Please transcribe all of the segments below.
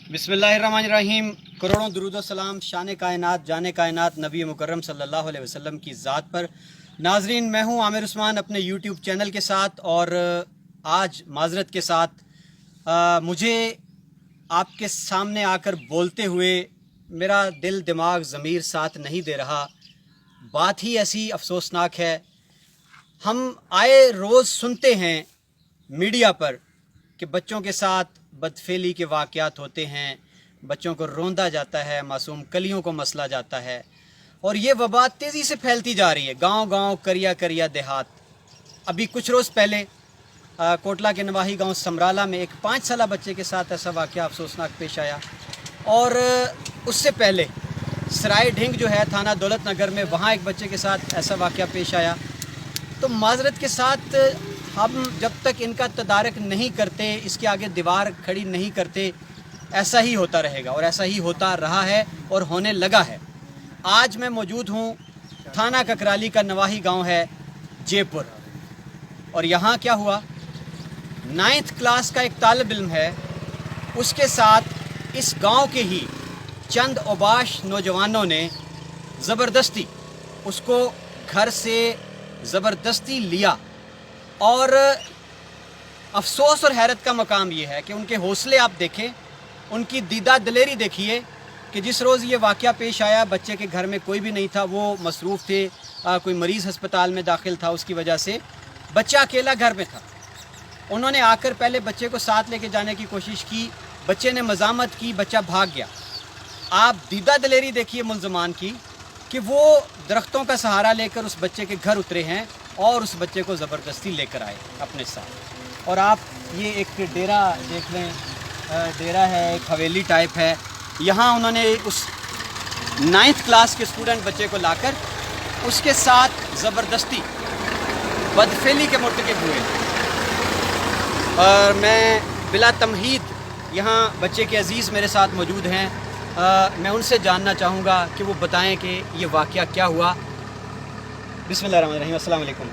बिस्मिल्लाहिर्रहमानिर्रहीम। करोड़ों दुरूद सलाम शान कायनात जाने कायनात नबी मुकर्रम सल्लल्लाहु अलैहि वसल्लम की ज़ात पर। नाजरीन, मैं हूँ आमिर उस्मान अपने यूट्यूब चैनल के साथ, और आज माजरत के साथ मुझे आपके सामने आकर बोलते हुए मेरा दिल दिमाग ज़मीर साथ नहीं दे रहा। बात ही ऐसी अफसोसनाक है। हम आए रोज़ सुनते हैं मीडिया पर कि बच्चों के साथ बदफेली के वाक़यात होते हैं, बच्चों को रोंदा जाता है, मासूम कलियों को मसला जाता है, और ये वबा तेज़ी से फैलती जा रही है। गांव-गांव, करिया-करिया देहात। अभी कुछ रोज़ पहले कोटला के नवाही गांव समराला में एक 5 साला बच्चे के साथ ऐसा वाक़या अफसोसनाक पेश आया, और उससे पहले सराय ढिंग जो है थाना दौलत नगर में, वहाँ एक बच्चे के साथ ऐसा वाक़या पेश आया। तो माजरत के साथ हम जब तक इनका तदारक नहीं करते, इसके आगे दीवार खड़ी नहीं करते, ऐसा ही होता रहेगा, और ऐसा ही होता रहा है और होने लगा है। आज मैं मौजूद हूँ थाना ककराली का नवाही गांव है जयपुर, और यहाँ क्या हुआ, 9th क्लास का एक तालिब इल्म है, उसके साथ इस गांव के ही चंद औबाश नौजवानों ने ज़बरदस्ती उसको घर से ज़बरदस्ती लिया। और अफसोस और हैरत का मकाम ये है कि उनके हौसले आप देखें, उनकी दीदा दिलेरी देखिए कि जिस रोज़ ये वाक़या पेश आया, बच्चे के घर में कोई भी नहीं था, वो मसरूफ़ थे, कोई मरीज़ अस्पताल में दाखिल था, उसकी वजह से बच्चा अकेला घर में था। उन्होंने आकर पहले बच्चे को साथ लेके जाने की कोशिश की, बच्चे ने मज़ामत की, बच्चा भाग गया। आप दीदा दिलेरी देखिए मुल्ज़मान की कि वो दरख्तों का सहारा लेकर उस बच्चे के घर उतरे हैं और उस बच्चे को ज़बरदस्ती लेकर आए अपने साथ। और आप ये एक डेरा देख लें, डेरा है, एक हवेली टाइप है। यहाँ उन्होंने उस 9th क्लास के स्टूडेंट बच्चे को लाकर उसके साथ ज़बरदस्ती बदफेली के मुर्तकिब हुए। और मैं बिला तमहीद यहाँ बच्चे के अज़ीज़ मेरे साथ मौजूद हैं, मैं उनसे जानना चाहूँगा कि वो बताएं कि ये वाक़या क्या हुआ। बिस्मिल्लाहिर्रहमानिर्रहीम, अस्सलाम वालेकुम।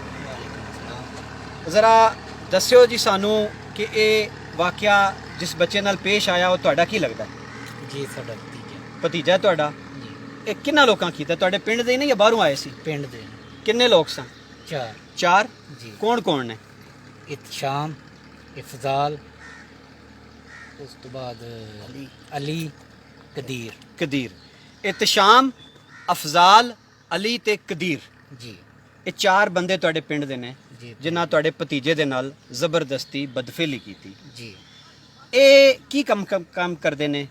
ज़रा दस्यो जी सानू कि ये वाक़या जिस बच्चे नाल पेश आया वो तुहाडा की लगदा? जी साडा भतीजा है तुहाडा। जी ये किन्ना लोकां कीता? तुहाडे पिंड दे ने या बाहरों आए सी? पिंड दे किन्ने लोग सन? 4 जी। कौन कौन ने? इत्शाम, इफजाल, उस तो बाद अली, कदीर। कदीर। इत्शाम, अफजाल, अली ते कदीर, जी ये 4 बंदे तुहाडे पिंड दे ने जी जिन्हां तुहाडे भतीजे दे नाल ज़बरदस्ती बदफेली कीती। जी। ये की काम करदे ने?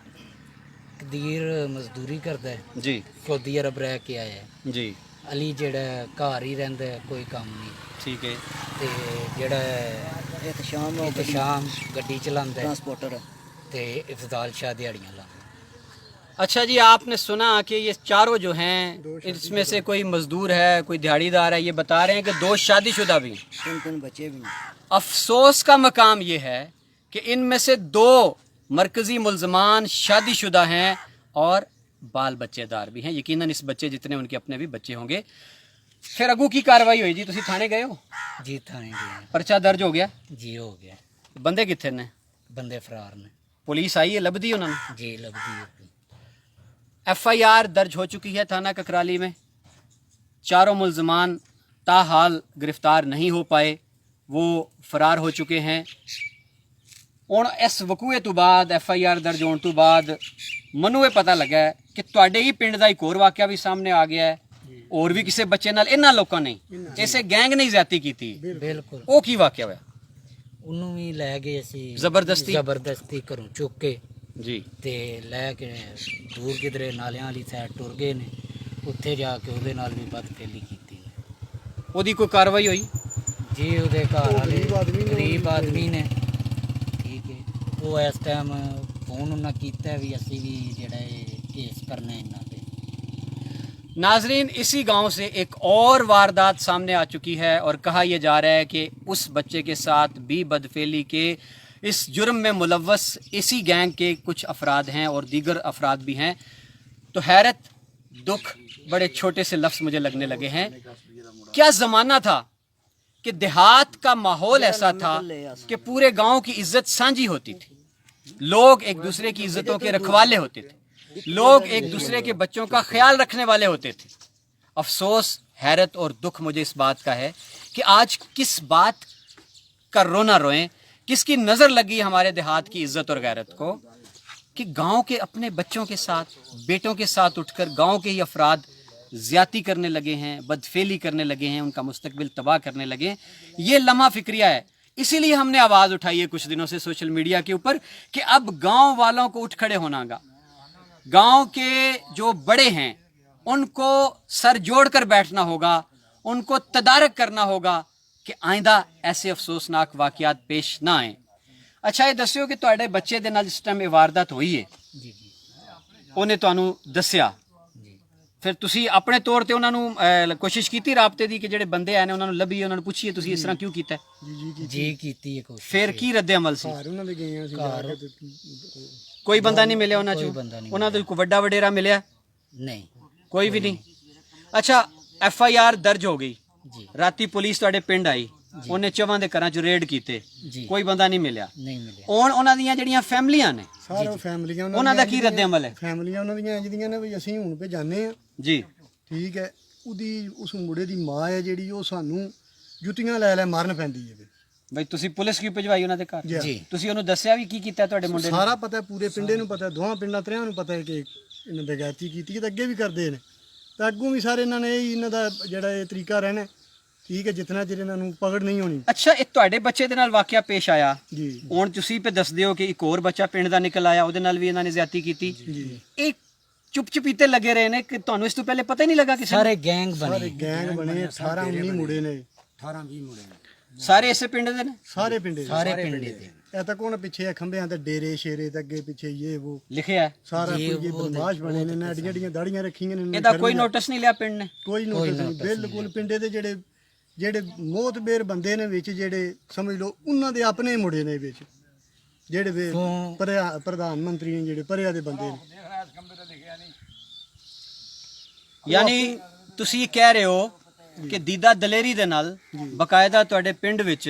कदीर मजदूरी करदा है जी सऊदी अरब रह के आया है। जी अली जेड़ा घर ही रहिंदा है, कोई काम नहीं। ठीक है। ते जेड़ा इत्शाम गड्डी चलांदा है, ट्रांसपोर्टर, ते इफजाल शाह दिहाड़ियां लांदा। अच्छा जी, आपने सुना कि ये चारों जो हैं इसमें से कोई मजदूर है, कोई दिहाड़ीदार है, ये बता रहे हैं कि 2 शादीशुदा भी हैं, 3 बच्चे भी हैं। अफसोस का मकाम ये है कि इनमें से 2 मरकज़ी मुल्ज़मान शादीशुदा हैं और बाल बच्चेदार भी हैं। यकीनन इस बच्चे जितने उनके अपने भी बच्चे होंगे। फिर अगू की कार्रवाई हुई जी? तुसी थाने गए हो? जी थाने गए। पर्चा दर्ज हो गया? जी हो गया। बंदे कितने ने? बंदे फरार ने। पुलिस आई है, लभदी उन्होंने? जी लगदी है। FIR दर्ज हो चुकी है थाना ककराली में। चारों मुल्ज़मान ताहाल गिरफ़्तार नहीं हो पाए, वो फरार हो चुके हैं। ਹੁਣ इस वकूए तो बाद FIR दर्ज होने तो बाद मनु ये पता लगा है कि तुहाडे ही पिंड का एक और वाक़या भी सामने आ गया है, और भी किसी बच्चे नाल इन्हां लोकां ने इसे गैंग ने ज़्यादती की थी। बिल्कुल। वो की वाक़या होया? ਉਹਨੂੰ ਵੀ ਲੈ ਗਏ ਅਸੀਂ ਜ਼ਬਰਦਸਤੀ ਘਰੋਂ ਚੁੱਕ ਕੇ जी ਤੇ ਲੈ ਕੇ ਦੂਰ ਕਿਧਰੇ ਨਾਲਿਆਂ ਵਾਲੀ ਸਾਈਡ ਟੁਰ ਗਏ ਨੇ। ਉੱਥੇ ਜਾ ਕੇ ਉਹਦੇ ਨਾਲ ਵੀ ਬਦਫੇਲੀ ਕੀਤੀ ਨੇ। ਉਹਦੀ ਕੋਈ कार्रवाई हुई? ਜੀ ਉਹਦੇ ਘਰ ਵਾਲੇ ਗਰੀਬ ਆਦਮੀ ਨੇ, ਠੀਕ ਹੈ, ਉਹ ਇਸ ਟਾਈਮ ਫੋਨ ਉਹਨਾਂ ਕੀਤਾ ਵੀ ਅਸੀਂ ਵੀ ਜਿਹੜਾ ਇਹ ਕੇਸ ਕਰਨਾ ਇਹਨਾਂ ਤੇ। नाजरीन, इसी गांव से एक और वारदात सामने आ चुकी है, और कहा यह जा रहा है कि उस बच्चे के साथ भी बदफेली के इस जुर्म में मुलव्वस इसी गैंग के कुछ अफराद हैं और दीगर अफराद भी हैं। तो हैरत, दुख, बड़े छोटे से लफ्ज़ मुझे लगने लगे हैं। क्या ज़माना था कि देहात का माहौल ऐसा था कि पूरे गांव की इज्जत सांझी होती थी। लोग एक दूसरे की इज्जतों के रखवाले होते थे, लोग एक दूसरे के बच्चों का ख्याल रखने वाले होते थे। अफसोस, हैरत और दुख मुझे इस बात का है कि आज किस बात का रोना रोएं, किसकी नज़र लगी हमारे देहात की इज्जत और गैरत को, कि गांव के अपने बच्चों के साथ, बेटों के साथ उठकर गांव के ही अफराद ज्यादती करने लगे हैं, बदफेली करने लगे हैं, उनका मुस्तकबिल तबाह करने लगे हैं। ये लम्हा फिक्रिया है। इसीलिए हमने आवाज़ उठाई है कुछ दिनों से सोशल मीडिया के ऊपर कि अब गांव वालों को उठ खड़े होना होगा। गांव के जो बड़े हैं उनको सर जोड़कर बैठना होगा, उनको तदारक करना होगा कि आइंदा ऐसे अफसोसनाक वाक़यात पेश ना आए। अच्छा, ये दस्सिओ कि तुहाडे बच्चे दे नाल जिस टाइम ये वारदात होई है, ਜੀ ਜੀ ਉਹਨੇ ਤੁਹਾਨੂੰ ਦੱਸਿਆ, ਜੀ ਫਿਰ ਤੁਸੀਂ ਆਪਣੇ ਤੌਰ ਤੇ ਉਹਨਾਂ ਨੂੰ ਕੋਸ਼ਿਸ਼ ਕੀਤੀ ਰਾਬਤੇ ਦੀ ਕਿ ਜਿਹੜੇ ਬੰਦੇ ਆਏ ਨੇ ਉਹਨਾਂ ਨੂੰ ਲੱਭੀਏ, ਉਹਨਾਂ ਨੂੰ ਪੁੱਛੀਏ ਤੁਸੀਂ ਇਸ ਤਰ੍ਹਾਂ ਕਿਉਂ ਕੀਤਾ ਹੈ? ਜੀ ਕੀਤੀ ਹੈ ਕੋਸ਼ਿਸ਼। ਫਿਰ ਕੀ ਰੱਦੇ ਅਮਲ ਸੀ? ਘਰ ਉਹਨਾਂ ਦੇ ਗਏ ਆ ਸੀ ਘਰ ਕੋਈ ਬੰਦਾ ਨਹੀਂ ਮਿਲਿਆ ਉਹਨਾਂ ਕੋਈ ਚੋਂ? ਬੰਦਾ ਨਹੀਂ ਉਹਨਾਂ ਦਾ ਕੋਈ ਵੱਡਾ ਵਡੇਰਾ ਮਿਲਿਆ? ਨਹੀਂ ਕੋਈ ਵੀ ਨਹੀਂ। ਅੱਛਾ, FIR ਦਰਜ ਹੋ ਗਈ, ਜੀ ਰਾਤੀ ਪੁਲਿਸ ਤੁਹਾਡੇ ਪਿੰਡ ਆਈ, ਉਹਨੇ ਚਵਾਂ ਦੇ ਘਰਾਂ 'ਚ ਰੇਡ ਕੀਤੇ, ਜੀ ਕੋਈ ਬੰਦਾ ਨਹੀਂ ਮਿਲਿਆ। ਨਹੀਂ ਮਿਲਿਆ। ਉਹਨਾਂ ਦੀਆਂ ਜਿਹੜੀਆਂ ਫੈਮਲੀਆਂ ਨੇ, ਸਾਰੇ ਫੈਮਲੀਆਂ ਉਹਨਾਂ ਦਾ ਕੀ ਰੱਦੇ ਅਮਲ ਹੈ? ਫੈਮਲੀਆਂ ਉਹਨਾਂ ਦੀਆਂ ਇੰਜਦੀਆਂ ਨੇ ਵੀ ਅਸੀਂ ਹੁਣ ਭਜਾਨੇ ਆ, ਜੀ ਠੀਕ ਹੈ। ਉਹਦੀ ਉਸ ਮੁੰਡੇ ਦੀ ਮਾਂ ਹੈ ਜਿਹੜੀ, ਉਹ ਸਾਨੂੰ ਜੁੱਤੀਆਂ ਲੈ ਲੈ ਮਾਰਨ ਪੈਂਦੀ ਹੈ। ਬਈ ਤੁਸੀਂ ਪੁਲਿਸ ਕਿਉਂ ਭਜਵਾਈ ਉਹਨਾਂ ਦੇ ਘਰ? ਜੀ। ਜੀ ਤੁਸੀਂ ਉਹਨੂੰ ਦੱਸਿਆ ਵੀ ਕੀ ਕੀਤਾ ਤੁਹਾਡੇ ਮੁੰਡੇ ਨੇ? ਸਾਰਾ ਪਤਾ, ਪੂਰੇ ਪਿੰਡੇ ਨੂੰ ਪਤਾ, ਦੋਹਾਂ ਪਿੰਡਾਂ ਤਰਿਆਂ ਨੂੰ ਪਤਾ ਹੈ ਕਿ ਇਹਨਾਂ ਬੇਗੈਰਤੀ ਕੀਤੀ ਹੈ, ਤੇ ਅੱਗੇ ਵੀ ਕਰਦੇ ਨੇ, ਤੇ ਅੱਗੋਂ ਵੀ ਸਾਰੇ ਇਹਨਾਂ ਨੇ ਇਹਨਾਂ ਦਾ ਜਿਹੜਾ ਇਹ ਤਰੀਕਾ ਰਹਿਣਾ, ਠੀਕ ਹੈ, ਜਿਤਨਾ ਚਿਰ ਇਹਨਾਂ ਨੂੰ ਪਕੜ ਨਹੀਂ ਹੋਣੀ। ਅੱਛਾ, ਇਹ ਤੁਹਾਡੇ ਬੱਚੇ ਦੇ ਨਾਲ ਵਾਕਿਆ ਪੇਸ਼ ਆਇਆ, ਜੀ ਹੁਣ ਤੁਸੀਂ ਪੇ ਦੱਸਦੇ ਹੋ ਕਿ ਇੱਕ ਹੋਰ ਬੱਚਾ ਪਿੰਡ ਦਾ ਨਿਕਲ ਆਇਆ, ਉਹਦੇ ਨਾਲ ਵੀ ਇਹਨਾਂ ਨੇ ਜ਼ਿਆਦਤੀ ਕੀਤੀ। ਜੀ ਇਹ ਚੁੱਪ ਚੁਪੀਤੇ ਲੱਗੇ ਰਹੇ ਨੇ ਕਿ ਤੁਹਾਨੂੰ ਇਸ ਤੋਂ ਪਹਿਲੇ ਪਤਾ ਹੀ ਨਹੀਂ ਲੱਗਾ ਕਿਸੇ ਨੂੰ? ਸਾਰੇ ਗੈਂਗ ਸਾਰੇ ਬਣੇ। ਗੈਂਗ ਬਣੇ, 18 19 ਮੁੰਡੇ ਨੇ, ਸਾਰੇ ਇਸੇ ਪਿੰਡ ਦੇ ਨੇ? ਸਾਰੇ ਪਿੰਡੇ ਦੇ। ਸਾਰੇ ਪਿੰਡ ਦੇ ਇਹ ਤਾਂ ਕੋਣ ਪਿੱਛੇ ਆ ਖੰਭਿਆਂ ਤੇ ਡੇਰੇ ਸ਼ੇਰੇ ਤੇ ਅੱਗੇ ਪਿੱਛੇ ਇਹ ਉਹ ਲਿਖਿਆ ਹੈ। ਸਾਰਾ ਇਹ ਕੁਝ ਉਹ ਬਦਮਾਸ਼ ਬਣੇ ਨੇ, ਨਾ ਅੱਡੀਆਂ ਅੱਡੀਆਂ ਦਾੜੀਆਂ ਰੱਖੀਆਂ ਨੇ। ਇਹਦਾ ਕੋਈ ਨੋਟਿਸ ਨਹੀਂ ਲਿਆ ਪਿੰਡ ਨੇ? ਕੋਈ ਨੋਟਿਸ ਨਹੀਂ, ਬਿਲਕੁਲ। ਪਿੰਡੇ ਦੇ ਜਿਹੜੇ ਜਿਹੜੇ ਮੋਤਬੇਰ ਬੰਦੇ ਨੇ ਵਿੱਚ, ਜਿਹੜੇ ਸਮਝ ਲਓ ਉਹਨਾਂ ਦੇ ਆਪਣੇ ਮੁੰਡੇ ਨੇ ਵਿੱਚ, ਜਿਹੜੇ ਵੇ ਪ੍ਰਧਾਨ ਮੰਤਰੀ ਨੇ, ਜਿਹੜੇ ਪਰਿਆ ਦੇ ਬੰਦੇ ਨੇ। ਯਾਨੀ ਤੁਸੀਂ ਇਹ ਕਹਿ ਰਹੇ ਹੋ ਕਿ ਦੀਦਾ ਦਲੇਰੀ ਦੇ ਨਾਲ ਬਕਾਇਦਾ ਤੁਹਾਡੇ ਪਿੰਡ ਵਿੱਚ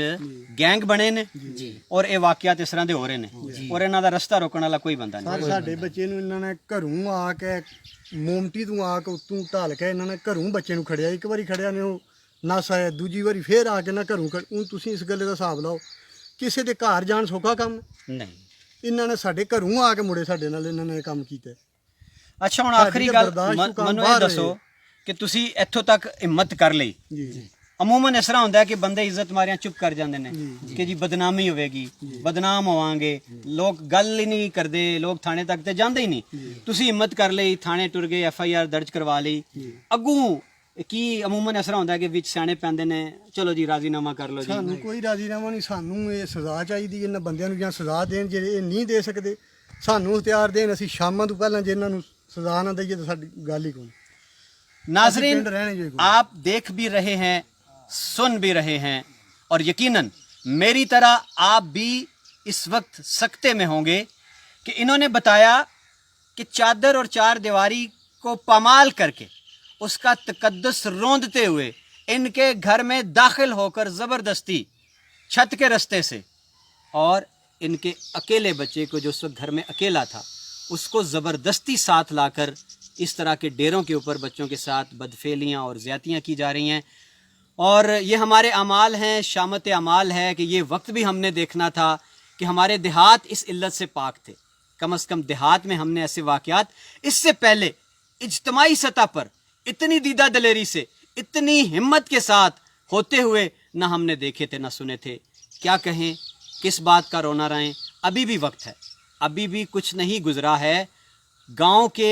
ਗੈਂਗ ਬਣੇ ਨੇ ਜੀ ਔਰ ਇਹ ਵਾਕਿਆਤ ਇਸ ਤਰ੍ਹਾਂ ਦੇ ਹੋ ਰਹੇ ਨੇ, ਔਰ ਇਹਨਾਂ ਦਾ ਰਸਤਾ ਰੋਕਣ ਵਾਲਾ ਕੋਈ ਬੰਦਾ ਨਹੀਂ। ਸਾਡੇ ਬੱਚੇ ਨੂੰ ਇਹਨਾਂ ਨੇ ਘਰੋਂ ਆ ਕੇ, ਮੋਮਟੀ ਤੋਂ ਆ ਕੇ, ਉੱਤੋਂ ਢਾਲ ਕੇ ਇਹਨਾਂ ਨੇ ਘਰੋਂ ਬੱਚੇ ਨੂੰ ਖੜਿਆ। ਇੱਕ ਵਾਰੀ ਖੜਿਆ ਨੇ ਉਹ ਨਸ ਆਇਆ, ਦੂਜੀ ਵਾਰੀ ਫੇਰ ਆ ਕੇ ਨਾ ਘਰੋਂ ਹੁਣ ਤੁਸੀਂ ਇਸ ਗੱਲ ਦਾ ਹਿਸਾਬ ਲਾਓ, ਕਿਸੇ ਦੇ ਘਰ ਜਾਣ ਸੌਖਾ ਕੰਮ? ਨਹੀਂ। ਇਹਨਾਂ ਨੇ ਸਾਡੇ ਘਰੋਂ ਆ ਕੇ ਮੁੜੇ ਸਾਡੇ ਨਾਲ ਇਹਨਾਂ ਨੇ ਕੰਮ ਕੀਤਾ। ਅੱਛਾ, ਹੁਣ ਆਖਰੀ ਗੱਲ ਬਰਦਾਸ਼ਤ ਤੋਂ ਕੰਮ ਮੈਨੂੰ ਇਹ ਬਾਹਰ ਦੱਸੋ ਕਿ ਤੁਸੀਂ ਇੱਥੋਂ ਤੱਕ ਹਿੰਮਤ ਕਰ ਲਈ। ਜੀ ਅਮੂਮਨ ਇਸ ਤਰ੍ਹਾਂ ਹੁੰਦਾ ਹੈ ਕਿ ਬੰਦੇ ਇੱਜ਼ਤ ਮਾਰਿਆਂ ਚੁੱਪ ਕਰ ਜਾਂਦੇ ਨੇ ਕਿ ਜੀ ਬਦਨਾਮੀ ਹੋਵੇਗੀ, ਬਦਨਾਮ ਹੋਵਾਂਗੇ, ਲੋਕ ਗੱਲ ਹੀ ਨਹੀਂ ਕਰਦੇ, ਲੋਕ ਥਾਣੇ ਤੱਕ ਤੇ ਜਾਂਦੇ ਹੀ ਨਹੀਂ। ਤੁਸੀਂ ਹਿੰਮਤ ਕਰ ਲਈ, ਥਾਣੇ ਟੁਰ ਗਏ, FIR ਦਰਜ ਕਰਵਾ ਲਈ। ਅੱਗੋਂ ਕੀ ਅਮੂਮਨ ਇਸ ਤਰ੍ਹਾਂ ਹੁੰਦਾ ਕਿ ਵਿੱਚ ਸਿਆਣੇ ਪੈਂਦੇ ਨੇ, ਚਲੋ ਜੀ ਰਾਜ਼ੀਨਾਮਾ ਕਰ ਲਓ ਜੀ? ਸਾਨੂੰ ਕੋਈ ਰਾਜ਼ੀਨਾਮਾ ਨਹੀਂ, ਸਾਨੂੰ ਇਹ ਸਜ਼ਾ ਚਾਹੀਦੀ। ਇਹਨਾਂ ਬੰਦਿਆਂ ਨੂੰ ਜਾਂ ਸਜ਼ਾ ਦੇਣ, ਜਿਹੜੇ ਇਹ ਨਹੀਂ ਦੇ ਸਕਦੇ ਸਾਨੂੰ ਇਖਤਿਆਰ ਦੇਣ। ਅਸੀਂ ਸ਼ਾਮਾਂ ਤੋਂ ਪਹਿਲਾਂ ਜੇ ਇਹਨਾਂ ਨੂੰ ਸਜ਼ਾ ਨਾ ਦਈਏ ਤਾਂ ਸਾਡੀ ਗੱਲ ਹੀ ਕੋਈ। नाज़रीन, पिंड रहने जो कोई। आप देख भी रहे हैं, सुन भी रहे हैं, और यकीनन मेरी तरह आप भी इस वक्त सकते में होंगे कि इन्होंने बताया कि चादर और चार दीवारी को पामाल करके उसका तकद्दुस रोंदते हुए इनके घर में दाखिल होकर ज़बरदस्ती छत के रास्ते से, और इनके अकेले बच्चे को जो उस वक्त घर में अकेला था उसको ज़बरदस्ती साथ लाकर इस तरह के डेरों के ऊपर बच्चों के साथ बदफेलियाँ और ज़्यादतियाँ की जा रही हैं। और ये हमारे अमाल हैं, शामत अमाल है कि ये वक्त भी हमने देखना था कि हमारे देहात इस इल्लत से पाक थे। कम से कम देहात में हमने ऐसे वाक़यात इससे पहले इज्तमाही सतह पर इतनी दीदा दलेरी से, इतनी हिम्मत के साथ होते हुए ना हमने देखे थे, ना सुने थे। क्या कहें, किस बात का रोना रहें? अभी भी वक्त है, अभी भी कुछ नहीं गुजरा है। गाँव के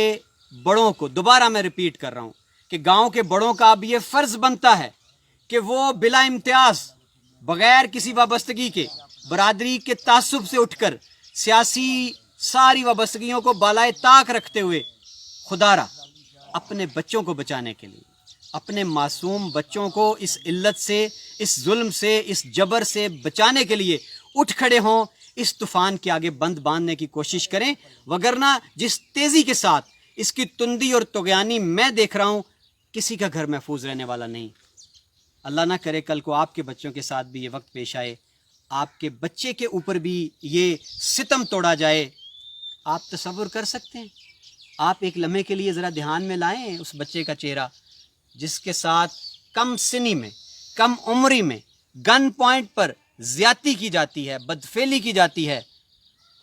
बड़ों को, दोबारा मैं रिपीट कर रहा हूँ कि गांव के बड़ों का अब ये फ़र्ज़ बनता है कि वो बिला इम्तियाज़, बग़ैर किसी वाबस्तगी के, बरादरी के तासुब से उठकर सियासी सारी वाबस्तगियों को बालाए ताक रखते हुए खुदारा अपने बच्चों को बचाने के लिए, अपने मासूम बच्चों को इस इल्लत से, इस जुल्म से, इस जबर से बचाने के लिए उठ खड़े हों, इस तूफ़ान के आगे बंद बांधने की कोशिश करें। वगरना जिस तेज़ी के साथ इसकी तुंदी और तुग़यानी मैं देख रहा हूँ, किसी का घर महफूज रहने वाला नहीं। अल्लाह ना करे कल को आपके बच्चों के साथ भी ये वक्त पेश आए, آپ کے بچے کے اوپر بھی یہ ستم توڑا جائے، آپ تصور کر سکتے ہیں؟ آپ ایک لمحے کے لیے ذرا دھیان میں لائیں اس بچے کا چہرہ جس کے ساتھ کم سنی میں، کم عمری میں گن پوائنٹ پر زیادتی کی جاتی ہے، بدفعلی کی جاتی ہے.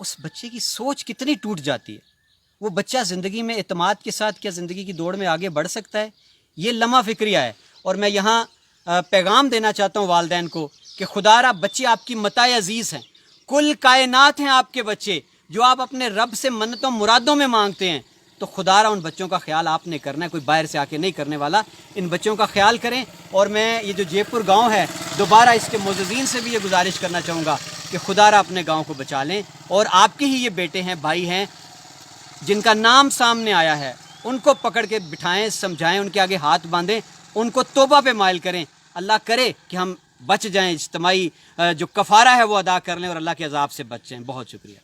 اس بچے کی سوچ کتنی ٹوٹ جاتی ہے. وہ بچہ زندگی میں اعتماد کے ساتھ کیا زندگی کی دوڑ میں آگے بڑھ سکتا ہے؟ یہ لمحہ فکریہ ہے. اور میں یہاں پیغام دینا چاہتا ہوں والدین کو کہ خدا را بچے آپ کی متاع عزیز ہیں، کل کائنات ہیں آپ کے بچے، جو آپ اپنے رب سے منتوں مرادوں میں مانگتے ہیں. تو خدا را ان بچوں کا خیال آپ نے کرنا ہے، کوئی باہر سے آ کے نہیں کرنے والا. ان بچوں کا خیال کریں. اور میں یہ جو جے پور گاؤں ہے، دوبارہ اس کے معززین سے بھی یہ گزارش کرنا چاہوں گا کہ خدا را اپنے گاؤں کو بچا لیں. اور آپ کے ہی یہ بیٹے ہیں، بھائی ہیں، جن کا نام سامنے آیا ہے، ان کو پکڑ کے بٹھائیں، سمجھائیں، ان کے آگے ہاتھ باندھیں، ان کو توبہ پہ مائل کریں. اللہ کرے کہ ہم بچ جائیں، اجتماعی جو کفارہ ہے وہ ادا کر لیں اور اللہ کے عذاب سے بچ جائیں. بہت شکریہ.